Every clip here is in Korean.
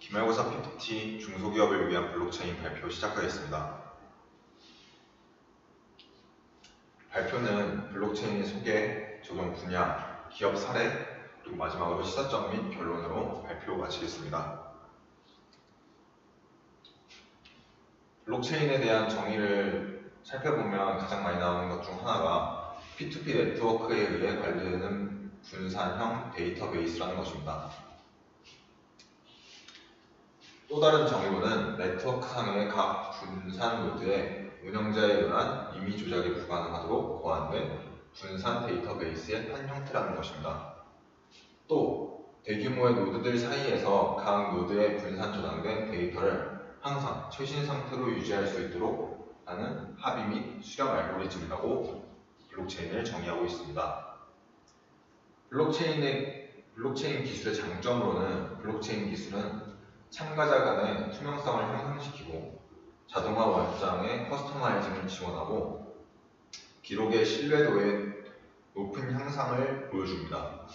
기말고사 PPT 중소기업을 위한 블록체인 발표 시작하겠습니다. 발표는 블록체인의 소개, 적용 분야, 기업 사례, 그리고 마지막으로 시사점 및 결론으로 발표 마치겠습니다. 블록체인에 대한 정의를 살펴보면 가장 많이 나오는 것 중 하나가 P2P 네트워크에 의해 관리되는 분산형 데이터베이스라는 것입니다. 또 다른 정의로는 네트워크상의 각 분산 노드의 운영자에 의한 임의 조작이 불가능하도록 보완된 분산 데이터베이스의 한 형태라는 것입니다. 또 대규모의 노드들 사이에서 각 노드에 분산 저장된 데이터를 항상 최신 상태로 유지할 수 있도록 하는 합의 및 수렴 알고리즘이라고 블록체인을 정의하고 있습니다. 블록체인 기술의 장점으로는 블록체인 기술은 참가자 간의 투명성을 향상시키고 자동화 원장의 커스터마이징을 지원하고 기록의 신뢰도의 높은 향상을 보여줍니다.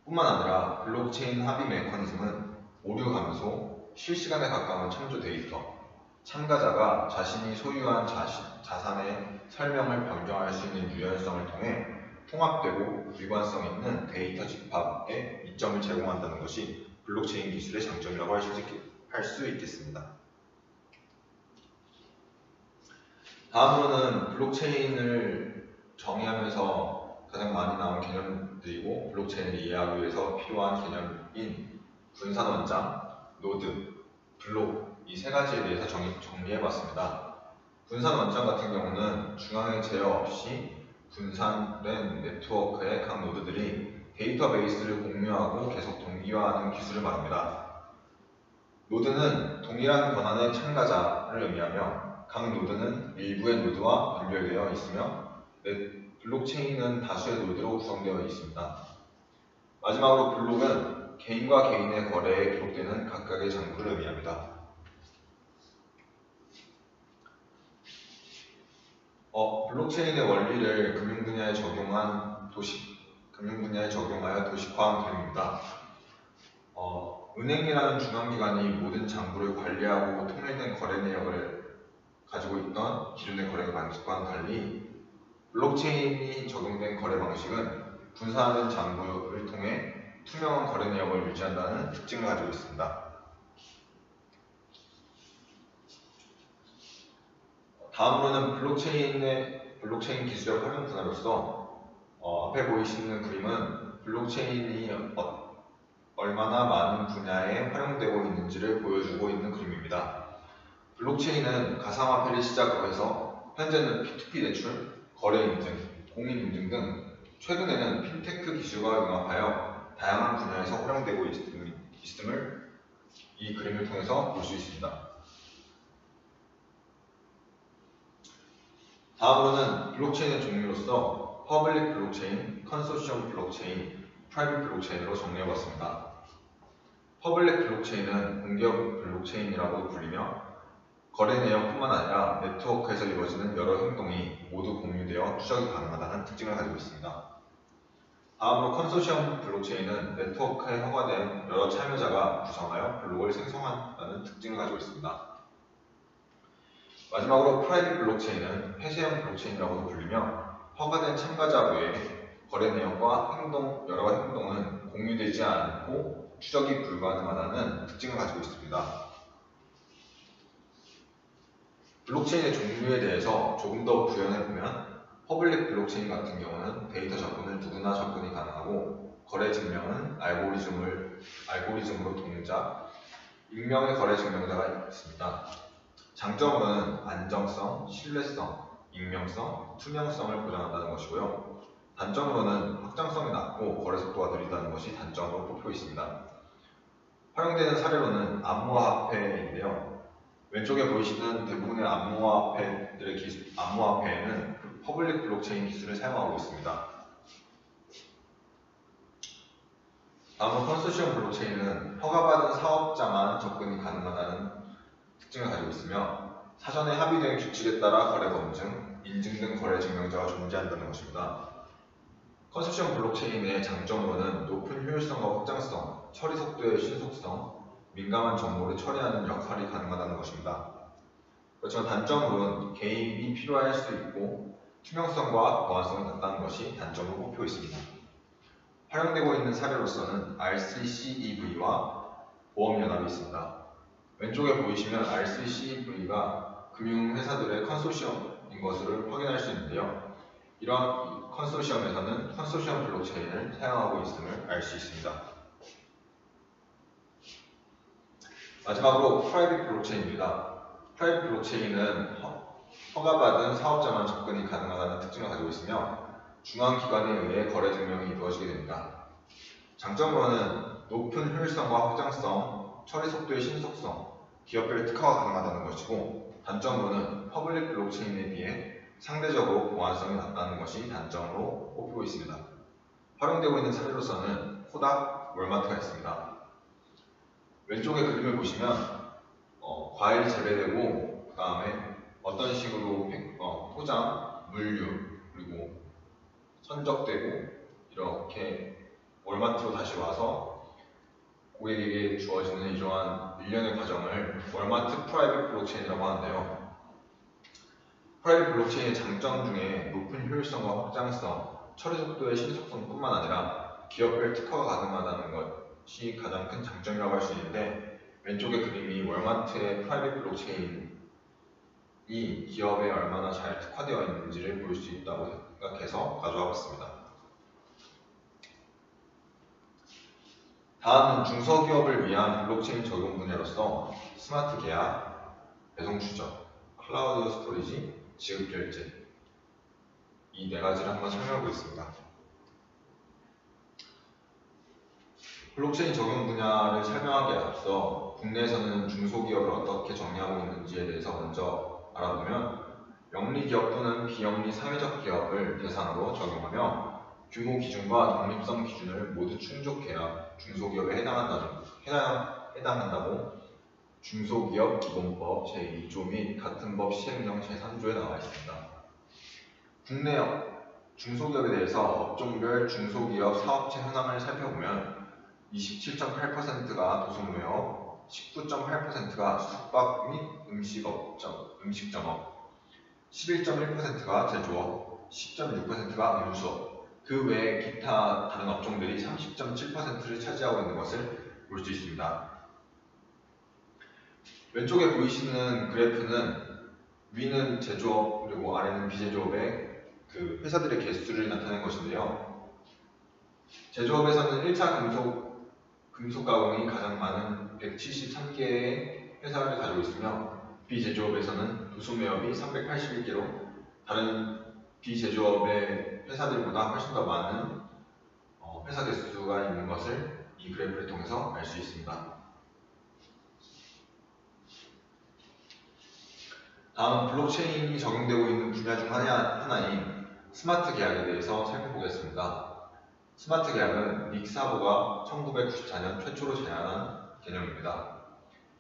뿐만 아니라 블록체인 합의 메커니즘은 오류 감소, 실시간에 가까운 참조 데이터, 참가자가 자신이 소유한 자산의 설명을 변경할 수 있는 유연성을 통해 통합되고 일관성 있는 데이터 집합에 이점을 제공한다는 것이 블록체인 기술의 장점이라고 할 수 있겠습니다. 다음으로는 블록체인을 정의하면서 가장 많이 나온 개념들이고 블록체인을 이해하기 위해서 필요한 개념인 분산원장, 노드, 블록 이 세 가지에 대해서 정리해봤습니다. 분산원장 같은 경우는 중앙에 제어 없이 분산된 네트워크의 각 노드들이 데이터베이스를 공유하고 계속 동기화하는 기술을 말합니다. 노드는 동일한 권한의 참가자를 의미하며 각 노드는 일부의 노드와 연결되어 있으며 블록체인은 다수의 노드로 구성되어 있습니다. 마지막으로 블록은 개인과 개인의 거래에 기록되는 각각의 장부를 의미합니다. 블록체인의 원리를 금융 분야에 적용하여 도식화한 그림입니다. 은행이라는 중앙기관이 모든 장부를 관리하고 통일된 거래 내역을 가지고 있던 기존의 거래 방식과는 달리 블록체인이 적용된 거래 방식은 분산된 장부를 통해 투명한 거래 내역을 유지한다는 특징을 가지고 있습니다. 다음으로는 블록체인 기술의 활용 분야로서 앞에 보이시는 그림은 블록체인이 얼마나 많은 분야에 활용되고 있는지를 보여주고 있는 그림입니다. 블록체인은 가상화폐를 시작으로 해서 현재는 P2P 대출, 거래 인증, 공인 인증 등 최근에는 핀테크 기술과 융합하여 다양한 분야에서 활용되고 있음을 이 그림을 통해서 볼 수 있습니다. 다음으로는 블록체인의 종류로서 퍼블릭 블록체인, 컨소시엄 블록체인, 프라이빗 블록체인으로 정리해봤습니다. 퍼블릭 블록체인은 공개형 블록체인이라고 불리며 거래 내역뿐만 아니라 네트워크에서 이루어지는 여러 행동이 모두 공유되어 추적이 가능하다는 특징을 가지고 있습니다. 다음으로 컨소시엄 블록체인은 네트워크에 허가된 여러 참여자가 구성하여 블록을 생성한다는 특징을 가지고 있습니다. 마지막으로 프라이빗 블록체인은 폐쇄형 블록체인이라고도 불리며 허가된 참가자 외에 거래 내역과 여러 행동은 공유되지 않고 추적이 불가능하다는 특징을 가지고 있습니다. 블록체인의 종류에 대해서 조금 더 부연해보면 퍼블릭 블록체인 같은 경우는 데이터 접근을 누구나 접근이 가능하고 거래 증명은 알고리즘으로 동작, 익명의 거래 증명자가 있습니다. 장점으로는 안정성, 신뢰성, 익명성, 투명성을 보장한다는 것이고요. 단점으로는 확장성이 낮고 거래 속도가 느리다는 것이 단점으로 꼽히고 있습니다. 활용되는 사례로는 암호화폐인데요. 왼쪽에 보이시는 대부분의 암호화폐에는 퍼블릭 블록체인 기술을 사용하고 있습니다. 다음은 컨소시엄 블록체인은 허가받은 사업자만 접근이 가능하다는 특징을 가지고 있으며 사전에 합의된 규칙에 따라 거래 검증, 인증 등 거래 증명자가 존재한다는 것입니다. 컨소시엄 블록체인의 장점으로는 높은 효율성과 확장성, 처리 속도의 신속성, 민감한 정보를 처리하는 역할이 가능하다는 것입니다. 그렇지만 단점으로는 개입이 필요할 수 있고 투명성과 보안성이 낮다는 것이 단점으로 꼽히고 있습니다. 활용되고 있는 사례로서는 RCCEV와 보험연합이 있습니다. 왼쪽에 보이시면 RCCEV가 금융회사들의 컨소시엄인 것을 확인할 수 있는데요. 이러한 컨소시엄에서는 컨소시엄 블록체인을 사용하고 있음을 알 수 있습니다. 마지막으로 프라이빗 블록체인입니다. 프라이빗 블록체인은 허가받은 사업자만 접근이 가능하다는 특징을 가지고 있으며 중앙기관에 의해 거래 증명이 이루어지게 됩니다. 장점으로는 높은 효율성과 확장성, 처리 속도의 신속성, 기업별 특화가 가능하다는 것이고 단점으로는 퍼블릭 블록체인에 비해 상대적으로 보안성이 낮다는 것이 단점으로 꼽히고 있습니다. 활용되고 있는 사례로서는 코닥, 월마트가 있습니다. 왼쪽의 그림을 보시면 과일이 재배되고 그 다음에 어떤 식으로 포장, 물류, 그리고 선적되고 이렇게 월마트로 다시 와서 고객에게 주어지는 이러한 일련의 과정을 월마트 프라이빗 블록체인이라고 하는데요. 프라이빗 블록체인의 장점 중에 높은 효율성과 확장성, 처리 속도의 신속성뿐만 아니라 기업별 특화가 가능하다는 것이 가장 큰 장점이라고 할 수 있는데 왼쪽의 그림이 월마트의 프라이빗 블록체인이 기업에 얼마나 잘 특화되어 있는지를 볼 수 있다고 생각해서 가져와 봤습니다. 다음은 중소기업을 위한 블록체인 적용 분야로서 스마트 계약, 배송 추적, 클라우드 스토리지, 지급 결제 이 네 가지를 한번 설명해 보겠습니다. 블록체인 적용 분야를 설명하기에 앞서 국내에서는 중소기업을 어떻게 정의하고 있는지에 대해서 먼저 알아보면 영리기업 또는 비영리 사회적 기업을 대상으로 적용하며 규모 기준과 독립성 기준을 모두 충족해야 중소기업에 해당한다고 중소기업 기본법 제2조 및 같은 법 시행령 제3조에 나와 있습니다. 국내 중소기업에 대해서 업종별 중소기업 사업체 현황을 살펴보면 27.8%가 도소무역, 19.8%가 숙박 및 음식점업, 11.1%가 제조업, 10.6%가 운수업, 그 외에 기타 다른 업종들이 30.7%를 차지하고 있는 것을 볼 수 있습니다. 왼쪽에 보이시는 그래프는 위는 제조업 그리고 아래는 비제조업의 그 회사들의 개수를 나타낸 것인데요. 제조업에서는 1차 금속 가공이 가장 많은 173개의 회사를 가지고 있으며 비제조업에서는 도소매업이 381개로 다른 비제조업의 회사들보다 훨씬 더 많은 회사 개수가 있는 것을 이 그래프를 통해서 알 수 있습니다. 다음은 블록체인이 적용되고 있는 분야 중 하나인 스마트 계약에 대해서 살펴보겠습니다. 스마트 계약은 닉 사보가 1994년 최초로 제안한 개념입니다.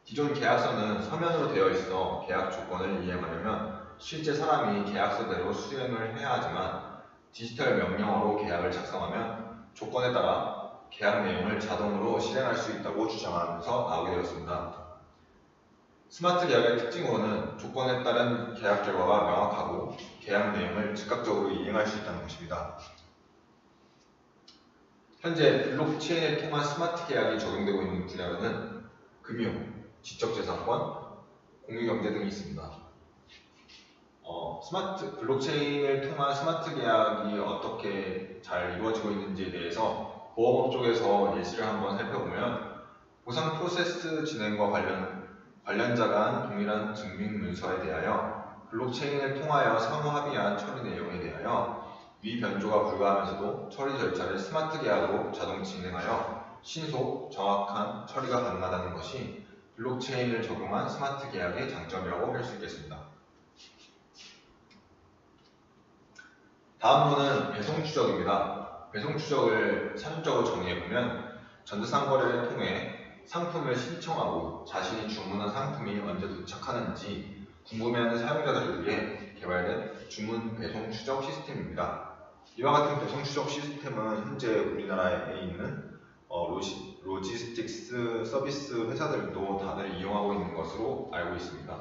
기존 계약서는 서면으로 되어 있어 계약 조건을 이행하려면 실제 사람이 계약서대로 수행을 해야 하지만 디지털 명령어로 계약을 작성하면 조건에 따라 계약 내용을 자동으로 실행할 수 있다고 주장하면서 나오게 되었습니다. 스마트 계약의 특징으로는 조건에 따른 계약 결과가 명확하고 계약 내용을 즉각적으로 이행할 수 있다는 것입니다. 현재 블록체인을 통한 스마트 계약이 적용되고 있는 분야로는 금융, 지적재산권, 공유경제 등이 있습니다. 블록체인을 통한 스마트 계약이 어떻게 잘 이루어지고 있는지에 대해서 보험업 쪽에서 예시를 한번 살펴보면 보상 프로세스 진행과 관련자 간 동일한 증빙 문서에 대하여 블록체인을 통하여 상호 합의한 처리 내용에 대하여 위 변조가 불가하면서도 처리 절차를 스마트 계약으로 자동 진행하여 신속, 정확한 처리가 가능하다는 것이 블록체인을 적용한 스마트 계약의 장점이라고 할 수 있겠습니다. 다음으로는 배송 추적입니다. 배송 추적을 사전적으로 정의해보면 전자상 거래를 통해 상품을 신청하고 자신이 주문한 상품이 언제 도착하는지 궁금해하는 사용자들을 위해 개발된 주문 배송 추적 시스템입니다. 이와 같은 배송 추적 시스템은 현재 우리나라에 있는 로지스틱스 서비스 회사들도 다들 이용하고 있는 것으로 알고 있습니다.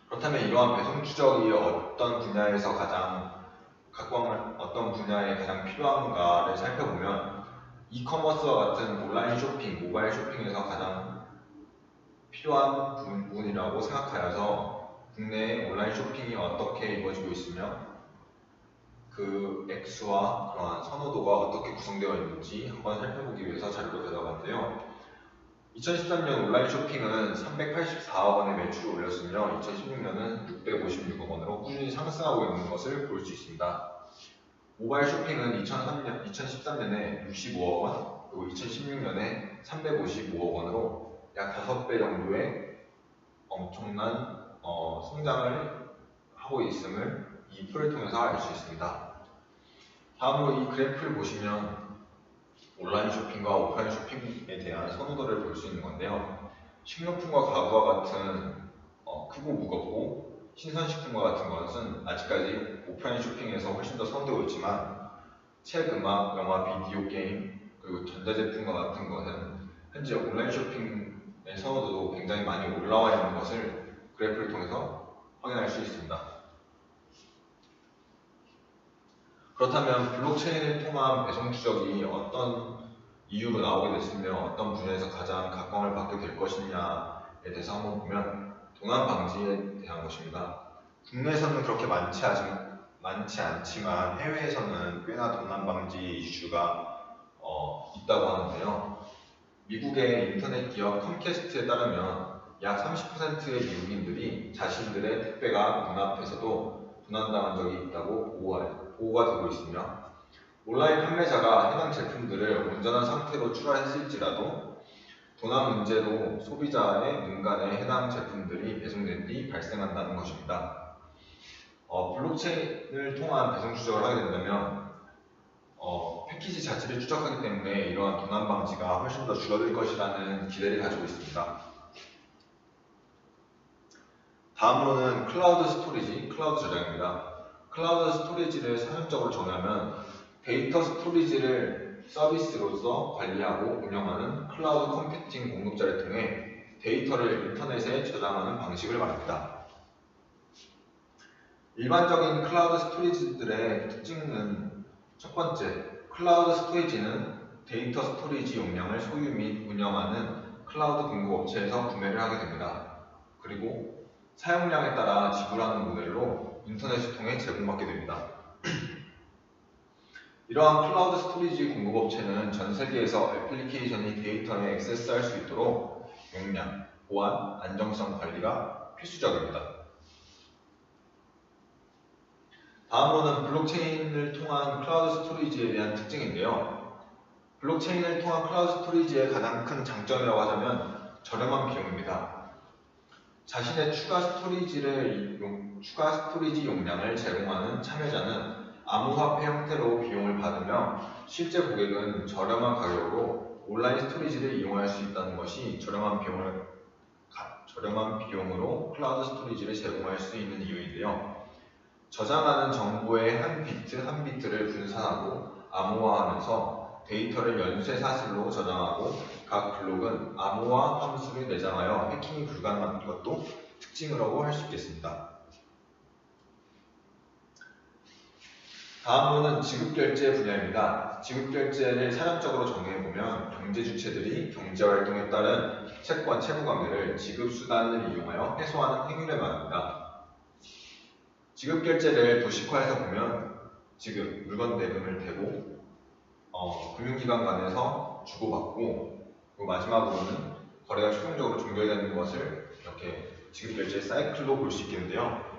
그렇다면 이러한 배송 추적이 어떤 분야에 가장 필요한가를 살펴보면 이커머스와 같은 온라인 쇼핑, 모바일 쇼핑에서 가장 필요한 부분이라고 생각하여서 국내의 온라인 쇼핑이 어떻게 이루어지고 있으며 그 액수와 그러한 선호도가 어떻게 구성되어 있는지 한번 살펴보기 위해서 자료를 가져봤는데요. 2013년 온라인 쇼핑은 384억 원의 매출을 올렸으며 2016년은 656억 원으로 꾸준히 상승하고 있는 것을 볼 수 있습니다. 모바일 쇼핑은 2013년에 65억 원, 그리고 2016년에 355억 원으로 약 5배 정도의 엄청난 성장을 하고 있음을 이 표를 통해서 알 수 있습니다. 다음으로 이 그래프를 보시면 온라인 쇼핑과 오프라인 쇼핑에 대한 선호도를 볼 수 있는 건데요. 식료품과 가구와 같은 크고 무겁고 신선식품과 같은 것은 아직까지 오프라인 쇼핑에서 훨씬 더 선호되고 있지만 책, 음악, 영화, 비디오 게임, 그리고 전자제품과 같은 것은 현재 온라인 쇼핑의 선호도도 굉장히 많이 올라와 있는 것을 그래프를 통해서 확인할 수 있습니다. 그렇다면 블록체인을 통한 배송 추적이 어떤 이유로 나오게 됐으며 어떤 분야에서 가장 각광을 받게 될 것이냐에 대해서 한번 보면 도난 방지에 대한 것입니다. 국내에서는 그렇게 많지 않지만 해외에서는 꽤나 도난 방지 이슈가 있다고 하는데요. 미국의 인터넷 기업 컴캐스트에 따르면 약 30%의 미국인들이 자신들의 택배가 문 앞에서도 도난당한 적이 있다고 보고가 되고 있으며 온라인 판매자가 해당 제품들을 온전한 상태로 출하했을지라도 도난 문제로 소비자의 눈간에 해당 제품들이 배송된 뒤 발생한다는 것입니다. 블록체인을 통한 배송 추적을 하게 된다면 패키지 자체를 추적하기 때문에 이러한 도난 방지가 훨씬 더 줄어들 것이라는 기대를 가지고 있습니다. 다음으로는 클라우드 스토리지, 클라우드 저장입니다. 클라우드 스토리지를 사용적으로 정하면 데이터 스토리지를 서비스로서 관리하고 운영하는 클라우드 컴퓨팅 공급자를 통해 데이터를 인터넷에 저장하는 방식을 말합니다. 일반적인 클라우드 스토리지들의 특징은 첫 번째, 클라우드 스토리지는 데이터 스토리지 용량을 소유 및 운영하는 클라우드 공급업체에서 구매를 하게 됩니다. 그리고 사용량에 따라 지불하는 모델로 인터넷을 통해 제공받게 됩니다. 이러한 클라우드 스토리지 공급업체는 전 세계에서 애플리케이션이 데이터에 액세스할 수 있도록 용량, 보안, 안정성 관리가 필수적입니다. 다음으로는 블록체인을 통한 클라우드 스토리지에 대한 특징인데요. 블록체인을 통한 클라우드 스토리지의 가장 큰 장점이라고 하자면 저렴한 비용입니다. 자신의 추가 스토리지 용량을 제공하는 참여자는 암호화폐 형태로 비용을 받으며 실제 고객은 저렴한 가격으로 온라인 스토리지를 이용할 수 있다는 것이 저렴한 비용으로 클라우드 스토리지를 제공할 수 있는 이유인데요. 저장하는 정보의 한 비트를 분산하고 암호화하면서 데이터를 연쇄사슬로 저장하고 각 블록은 암호화 함수를 내장하여 해킹이 불가능한 것도 특징이라고 할 수 있겠습니다. 다음으로는 지급결제 분야입니다. 지급결제를 사전적으로 정의해보면 경제주체들이 경제활동에 따른 채권, 채무관계를 지급수단을 이용하여 해소하는 행위를 말합니다. 지급결제를 도식화해서 보면 지급, 물건 대금을 대고 금융기관 간에서 주고받고 그리고 마지막으로는 거래가 최종적으로 종결되는 것을 이렇게 지급결제 사이클로 볼 수 있겠는데요.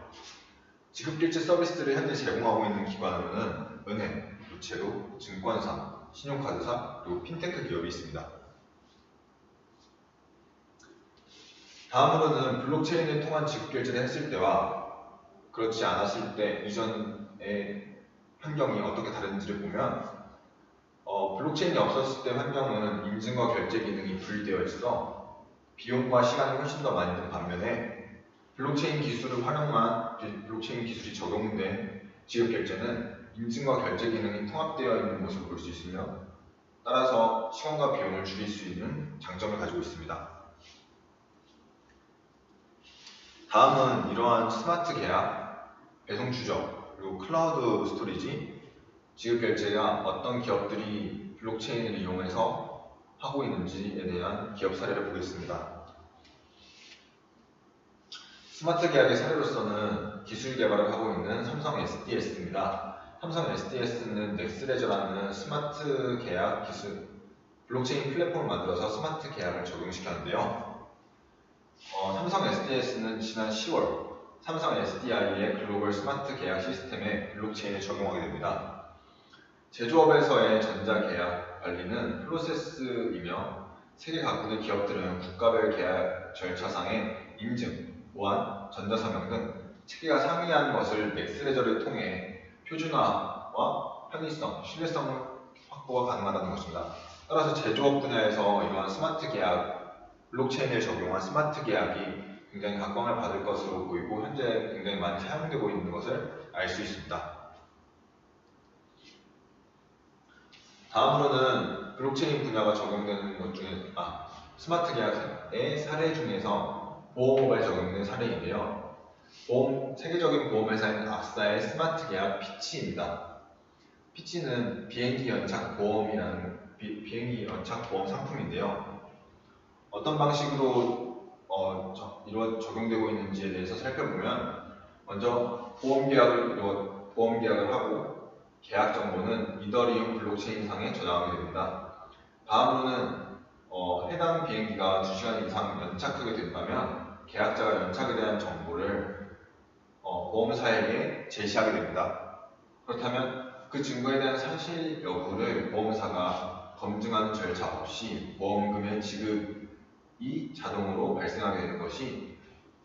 지급결제 서비스를 현재 제공하고 있는 기관으로는 은행, 우체국, 증권사, 신용카드사, 그리고 핀테크 기업이 있습니다. 다음으로는 블록체인을 통한 지급결제를 했을 때와 그렇지 않았을 때 이전의 환경이 어떻게 다른지를 보면 블록체인이 없었을 때 환경은 인증과 결제 기능이 분리되어 있어 비용과 시간이 훨씬 더 많이 든 반면에 블록체인 기술이 적용된 지급결제는 인증과 결제 기능이 통합되어 있는 모습을 볼 수 있으며 따라서 시간과 비용을 줄일 수 있는 장점을 가지고 있습니다. 다음은 이러한 스마트 계약, 배송 추적, 그리고 클라우드 스토리지, 지급 결제가 어떤 기업들이 블록체인을 이용해서 하고 있는지에 대한 기업 사례를 보겠습니다. 스마트 계약의 사례로서는 기술 개발을 하고 있는 삼성 SDS입니다. 삼성 SDS는 넥스레저라는 스마트 계약 기술, 블록체인 플랫폼을 만들어서 스마트 계약을 적용시켰는데요. 삼성 SDS는 지난 10월 삼성 SDI의 글로벌 스마트 계약 시스템에 블록체인을 적용하게 됩니다. 제조업에서의 전자계약 관리는 프로세스이며 세계 각국의 기업들은 국가별 계약 절차상의 인증, 보안, 전자서명 등 체계가 상이한 것을 넥스레저를 통해 표준화와 편의성, 신뢰성을 확보가 가능하다는 것입니다. 따라서 제조업 분야에서 이러한 스마트 계약, 블록체인을 적용한 스마트 계약이 굉장히 각광을 받을 것으로 보이고 현재 굉장히 많이 사용되고 있는 것을 알 수 있습니다. 다음으로는 블록체인 분야가 적용되는 것 중에 스마트 계약의 사례 중에서 보험업에 적용된 사례인데요. 세계적인 보험회사인 악사의 스마트 계약 피치입니다. 피치는 비행기 연착 보험이라는 비행기 연착 보험 상품인데요. 어떤 방식으로 적용되고 있는지에 대해서 살펴보면 먼저 보험 계약을 하고 계약 정보는 이더리움 블록체인상에 저장하게 됩니다. 다음으로는 해당 비행기가 2시간 이상 연착하게 된다면 계약자가 연착에 대한 정보를 보험사에게 제시하게 됩니다. 그렇다면 그 증거에 대한 사실 여부를 보험사가 검증하는 절차 없이 보험금의 지급이 자동으로 발생하게 되는 것이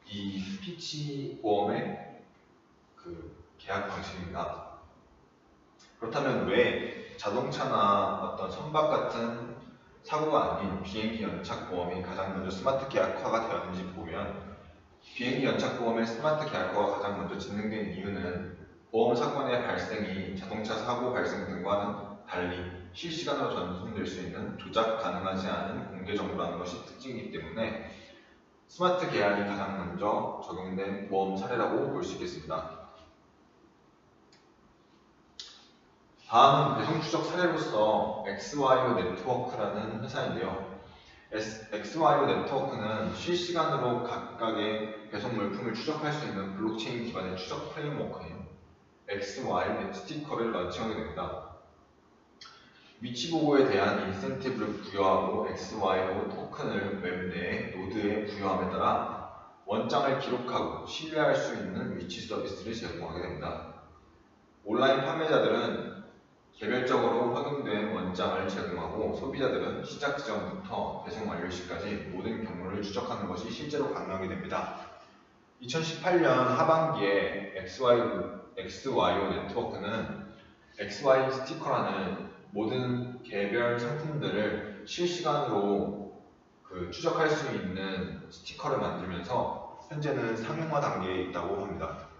이 피치 보험의 계약 방식입니다. 그렇다면 왜 자동차나 어떤 선박 같은 사고가 아닌 비행기 연착 보험이 가장 먼저 스마트 계약화가 되었는지 보면 비행기 연착 보험의 스마트 계약화가 가장 먼저 진행된 이유는 보험 사건의 발생이 자동차 사고 발생 등과는 달리 실시간으로 전송될 수 있는 조작 가능하지 않은 공개 정보라는 것이 특징이기 때문에 스마트 계약이 가장 먼저 적용된 보험 사례라고 볼 수 있겠습니다. 다음은 배송 추적 사례로서 XYO 네트워크라는 회사인데요. XYO 네트워크는 실시간으로 각각의 배송 물품을 추적할 수 있는 블록체인 기반의 추적 프레임워크인 XY 스티커를 런칭하게 됩니다. 위치 보고에 대한 인센티브를 부여하고 XYO 토큰을 웹 내 노드에 부여함에 따라 원장을 기록하고 신뢰할 수 있는 위치 서비스를 제공하게 됩니다. 온라인 판매자들은 개별적으로 확인된 원장을 제공하고 소비자들은 시작 지점부터 배송 완료 시까지 모든 경로를 추적하는 것이 실제로 가능하게 됩니다. 2018년 하반기에 XYO 네트워크는 XY 스티커라는 모든 개별 상품들을 실시간으로 추적할 수 있는 스티커를 만들면서 현재는 상용화 단계에 있다고 합니다.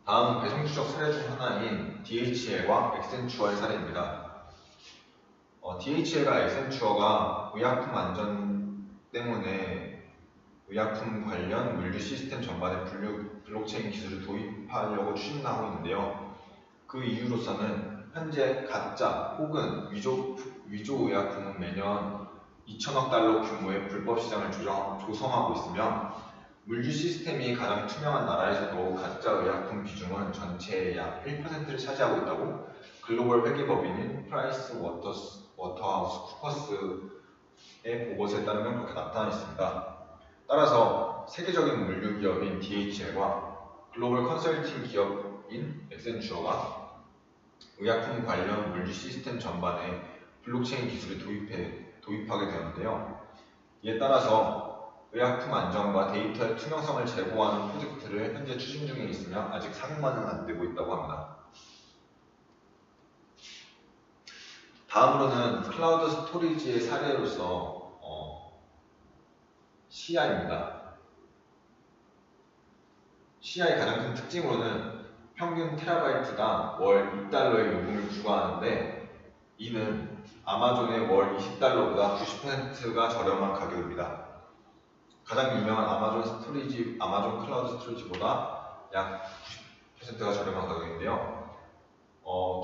다음은 배송 추적 사례 중 하나인 DHL과 엑센추어의 사례입니다. DHL과 엑센추어가 의약품 안전 때문에 의약품 관련 물류 시스템 전반에 블록체인 기술을 도입하려고 추진하고 있는데요. 그 이유로서는 현재 가짜 혹은 위조 의약품은 매년 2천억 달러 규모의 불법 시장을 조성하고 있으며 물류 시스템이 가장 투명한 나라에서도 가짜 의약품 비중은 전체의 약 1%를 차지하고 있다고 글로벌 회계법인인 프라이스 워터하우스 쿠퍼스의 보고서에 따르면 그렇게 나타나 있습니다. 따라서 세계적인 물류 기업인 DHL과 글로벌 컨설팅 기업인 엑센추어가 의약품 관련 물류 시스템 전반에 블록체인 기술을 도입하게 되었는데요. 이에 따라서 의약품 안전과 데이터의 투명성을 제고하는 프로젝트를 현재 추진 중에 있으며 아직 상용화는 안 되고 있다고 합니다. 다음으로는 클라우드 스토리지의 사례로서 시야입니다. 시야의 가장 큰 특징으로는 평균 테라바이트당 월 2달러의 요금을 부과하는데, 이는 아마존의 월 20달러보다 90%가 저렴한 가격입니다. 가장 유명한 아마존 클라우드 스토리지보다 약 90%가 저렴한 가격인데요.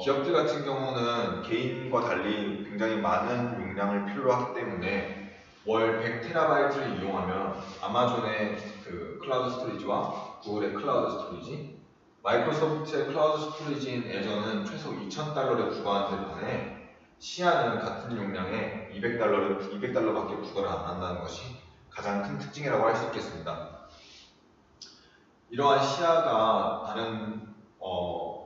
기업들 같은 경우는 개인과 달리 굉장히 많은 용량을 필요로 하기 때문에 월 100TB를 이용하면 아마존의 그 클라우드 스토리지와 구글의 클라우드 스토리지, 마이크로소프트의 클라우드 스토리지인 애저는 최소 2000달러를 부과하는 데 반해 시야는 같은 용량에 200달러밖에 부과를 안 한다는 것이 가장 큰 특징이라고 할 수 있겠습니다. 이러한 시야가 다른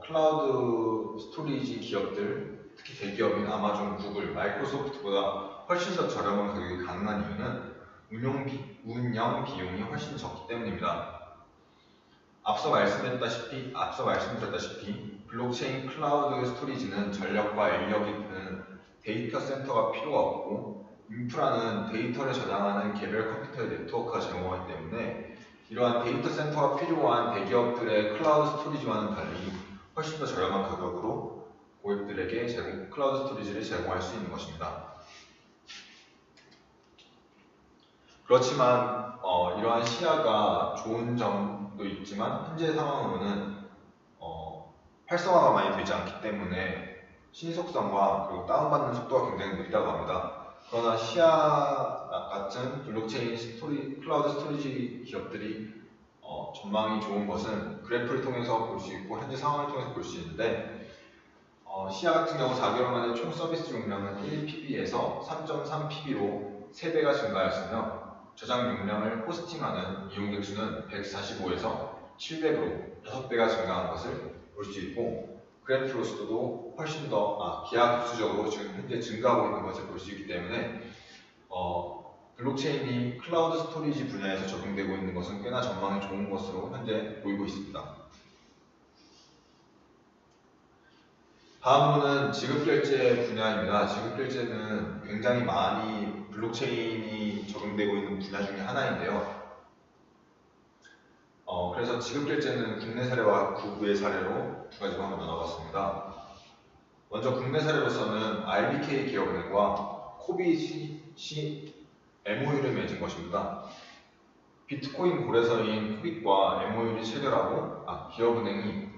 클라우드 스토리지 기업들, 특히 대기업인 아마존, 구글, 마이크로소프트보다 훨씬 더 저렴한 가격이 가능한 이유는 운영 비용이 훨씬 적기 때문입니다. 앞서 말씀드렸다시피 블록체인 클라우드 스토리지는 전력과 인력이 드는 데이터 센터가 필요가 없고, 인프라는 데이터를 저장하는 개별 컴퓨터 네트워크가 제공하기 때문에 이러한 데이터 센터가 필요한 대기업들의 클라우드 스토리지와는 달리 훨씬 더 저렴한 가격으로 고객들에게 클라우드 스토리지를 제공할 수 있는 것입니다. 그렇지만 이러한 시야가 좋은 점도 있지만 현재 상황으로는 활성화가 많이 되지 않기 때문에 신속성과 그리고 다운받는 속도가 굉장히 느리다고 합니다. 그러나 시야 같은 블록체인 클라우드 스토리지 기업들이 전망이 좋은 것은 그래프를 통해서 볼 수 있고 현재 상황을 통해서 볼 수 있는데, 시야 같은 경우 4개월 만에 총 서비스 용량은 1pb에서 3.3pb로 3배가 증가하였으며, 저장 용량을 호스팅하는 이용객 수는 145에서 700으로 6배가 증가한 것을 볼 수 있고, 그래프로서도 훨씬 더 기하급수적으로 지금 현재 증가하고 있는 것을 볼 수 있기 때문에 블록체인이 클라우드 스토리지 분야에서 적용되고 있는 것은 꽤나 전망이 좋은 것으로 현재 보이고 있습니다. 다음으로는 지급결제 분야입니다. 지급결제는 굉장히 많이 블록체인이 적용되고 있는 분야 중에 하나인데요. 그래서 지급결제는 국내 사례와 국외 사례로 두 가지로 한번 나눠봤습니다. 먼저 국내 사례로서는 RBK 기업은행과 코빗이 MOU를 맺은 것입니다. 비트코인 거래소인 코빗과 MOU를 체결하고 기업은행이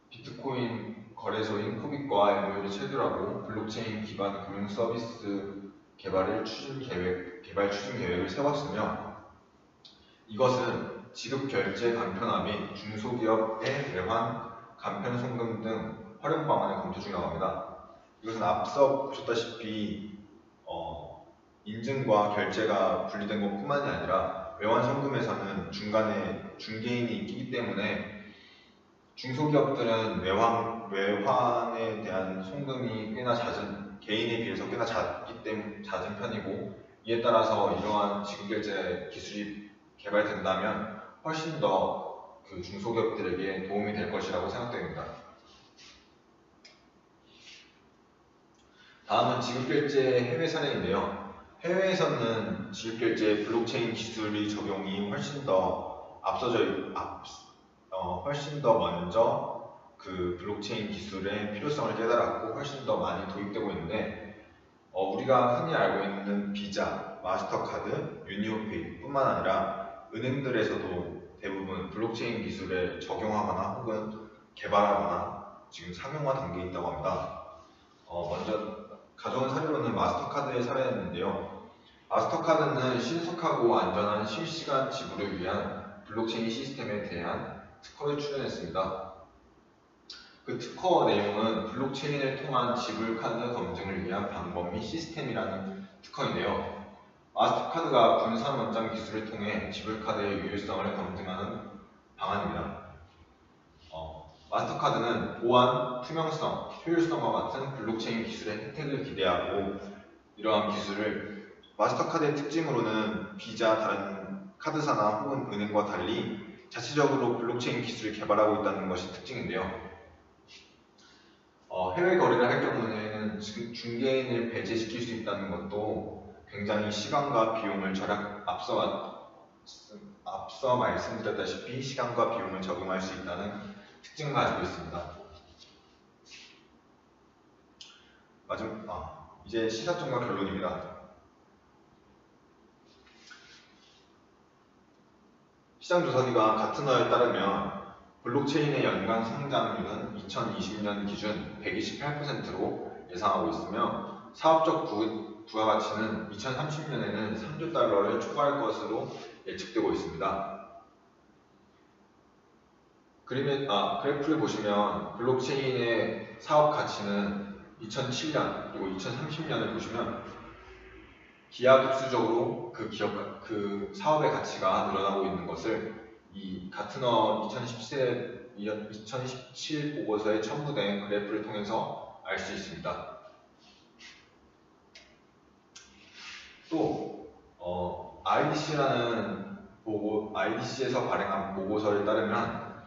비트코인 거래소인 코빗과 MOU를 체결하고 블록체인 기반 금융 서비스 개발 추진 계획을 세웠으며, 이것은 지급 결제 간편화 및 중소기업의 외환 간편 송금 등 활용 방안을 검토 중이라고 합니다. 이것은 앞서 보셨다시피 인증과 결제가 분리된 것뿐만이 아니라 외환 송금에서는 중간에 중개인이 끼기 때문에 중소기업들은 외환에 대한 송금이 꽤나 개인에 비해서 꽤나 잦은 편이고, 이에 따라서 이러한 지급결제 기술이 개발된다면 훨씬 더 그 중소기업들에게 도움이 될 것이라고 생각됩니다. 다음은 지급결제 해외 사례인데요. 해외에서는 지급결제 블록체인 기술이 적용이 훨씬 더 먼저 그 블록체인 기술의 필요성을 깨달았고 훨씬 더 많이 도입되고 있는데, 우리가 흔히 알고 있는 비자, 마스터카드, 유니온페이 뿐만 아니라 은행들에서도 대부분 블록체인 기술에 적용하거나 혹은 개발하거나 지금 상용화 단계에 있다고 합니다. 먼저 가져온 사례로는 마스터카드의 사례였는데요. 마스터카드는 신속하고 안전한 실시간 지불을 위한 블록체인 시스템에 대한 특허를 출연했습니다. 그 특허 내용은 블록체인을 통한 지불카드 검증을 위한 방법 및 시스템이라는 특허인데요. 마스터카드가 분산 원장 기술을 통해 지불카드의 유효성을 검증하는 방안입니다. 마스터카드는 보안, 투명성, 효율성과 같은 블록체인 기술의 혜택을 기대하고, 이러한 기술을 마스터카드의 특징으로는 비자, 다른 카드사나 혹은 은행과 달리 자체적으로 블록체인 기술을 개발하고 있다는 것이 특징인데요. 해외 거래를 할 경우에는 중개인을 배제시킬 수 있다는 것도 굉장히 시간과 비용을 앞서 앞서 말씀드렸다시피 시간과 비용을 적응할 수 있다는 특징을 가지고 있습니다. 이제 시사점과 결론입니다. 시장조사기관 가트너에 따르면 블록체인의 연간 성장률은 2020년 기준 128%로 예상하고 있으며 사업적 부가가치는 2030년에는 3조 달러를 초과할 것으로 예측되고 있습니다. 그래프를 보시면 블록체인의 사업 가치는 2007년 그리고 2030년을 보시면 기하급수적으로 그 사업의 가치가 늘어나고 있는 것을 이 가트너 2017 보고서에 첨부된 그래프를 통해서 알 수 있습니다. 또 IDC에서 발행한 보고서에 따르면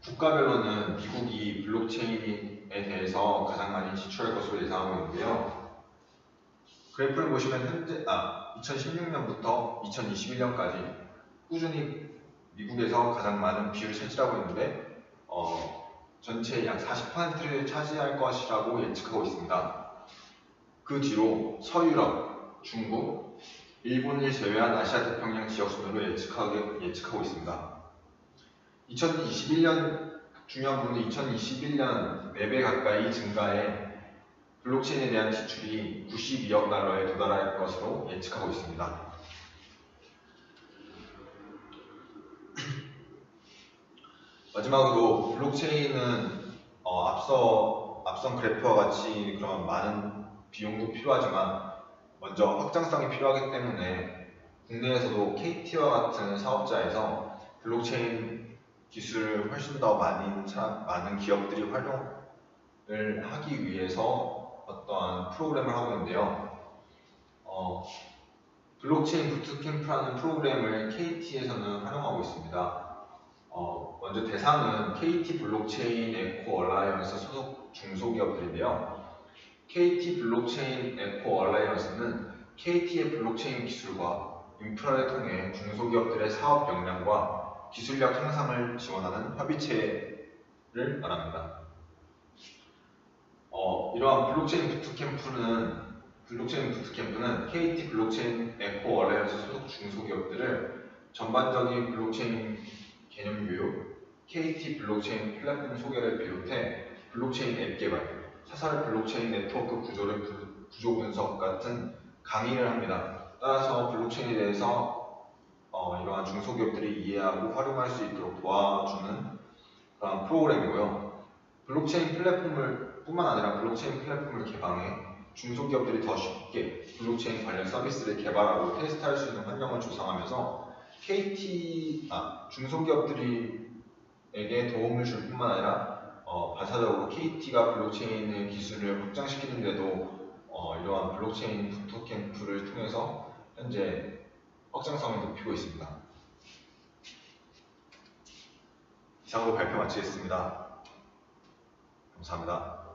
국가별로는 미국이 블록체인에 대해서 가장 많이 지출할 것으로 예상하고 있는데요. 그래프를 보시면 현재 2016년부터 2021년까지 꾸준히 미국에서 가장 많은 비율을 차지하고 있는데 전체의 약 40%를 차지할 것이라고 예측하고 있습니다. 그 뒤로 서유럽, 중국, 일본을 제외한 아시아 태평양 지역 순으로 예측하고 있습니다. 2021년 중요한 부분은 2021년 4배 가까이 증가해 블록체인에 대한 지출이 92억 달러에 도달할 것으로 예측하고 있습니다. 마지막으로 블록체인은 앞선 그래프와 같이 그런 많은 비용도 필요하지만 먼저 확장성이 필요하기 때문에 국내에서도 KT와 같은 사업자에서 블록체인 기술을 훨씬 더 많은 기업들이 활용을 하기 위해서 어떠한 프로그램을 하고 있는데요. 블록체인 부트캠프라는 프로그램을 KT에서는 활용하고 있습니다. 먼저 대상은 KT 블록체인 에코 얼라이언스 소속 중소기업들인데요. KT 블록체인 에코 얼라이언스는 KT의 블록체인 기술과 인프라를 통해 중소기업들의 사업 역량과 기술력 향상을 지원하는 협의체를 말합니다. 이러한 블록체인 부트캠프는 KT 블록체인 에코 얼라이언스 소속 중소기업들을 전반적인 블록체인 개념 교육, KT 블록체인 플랫폼 소개를 비롯해 블록체인 앱 개발, 사설 블록체인 네트워크 구조 분석 같은 강의를 합니다. 따라서 블록체인에 대해서 이러한 중소기업들이 이해하고 활용할 수 있도록 도와주는 그런 프로그램이고요. 블록체인 플랫폼을 뿐만 아니라 블록체인 플랫폼을 개방해 중소기업들이 더 쉽게 블록체인 관련 서비스를 개발하고 테스트할 수 있는 환경을 조성하면서 중소기업들에게 도움을 줄 뿐만 아니라 반사적으로 KT가 블록체인의 기술을 확장시키는 데도 이러한 블록체인 부트캠프를 통해서 현재 확장성을 높이고 있습니다. 이상으로 발표 마치겠습니다. 감사합니다.